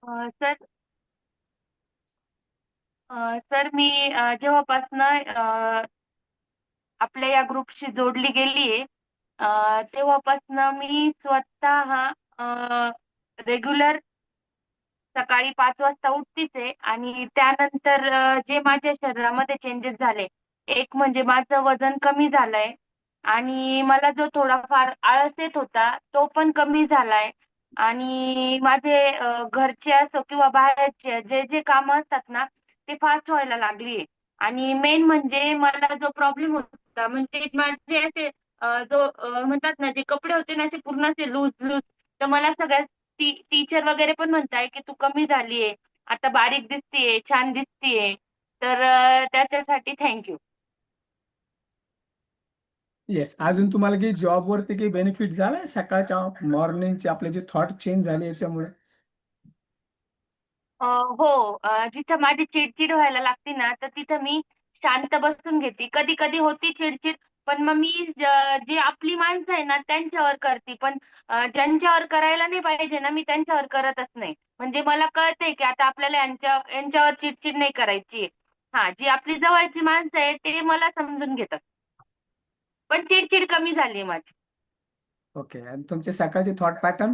Sir sir मी जेव्हापासनं आपल्या या ग्रुपशी जोडली गेलीये तेव्हापासनं मी स्वतः रेग्युलर सकाळी 5 वाजता उठतीच आहे आणि त्यानंतर जे माझ्या शरीरामध्ये चेंजेस झाले, एक म्हणजे माझं वजन कमी झालंय आणि मला जो थोडाफार आळस येत होता तो पण कमी झालाय आणि माझे घरचे असो किंवा बाहेरचे जे जे कामं असतात ना ते फास्ट व्हायला लागली आणि मेन म्हणजे मला जो प्रॉब्लेम होता म्हणजे माझे असे म्हणतात ना जे कपडे होते ना असे पूर्ण असे लूज लूज तर मला सगळ्यात टीचर वगैरे पण म्हणताय की तू कमी झालीये आता बारीक दिसतीये छान दिसतीये तर त्याच्यासाठी थँक्यू. येस, अजून तुम्हाला काही जॉबवरती काही बेनिफिट झालाय सकाळच्या मॉर्निंगचे आपले जे थॉट चेंज झाले याच्यामुळे? हो. जिथं माझी चिडचिड व्हायला लागते ना, तर तिथं मी शांत बसून घेते. कधी-कधी होती चिडचिड, पण मग मी जी आपली माणसं आहे ना, त्यांच्यावर करते. पण ज्यांच्यावर करायला नाही पाहिजे ना, मी त्यांच्यावर करतच नाही. म्हणजे मला कळतंय, की आता आपल्याला यांच्यावर चिडचिड नाही करायची. हां, जी आपली जवळची माणसं आहेत, ते मला समजून घेतात. पण चिडचिड कमी झाली माझी. ओके, आणि तुमचे सकाळचे थॉट पॅटर्न?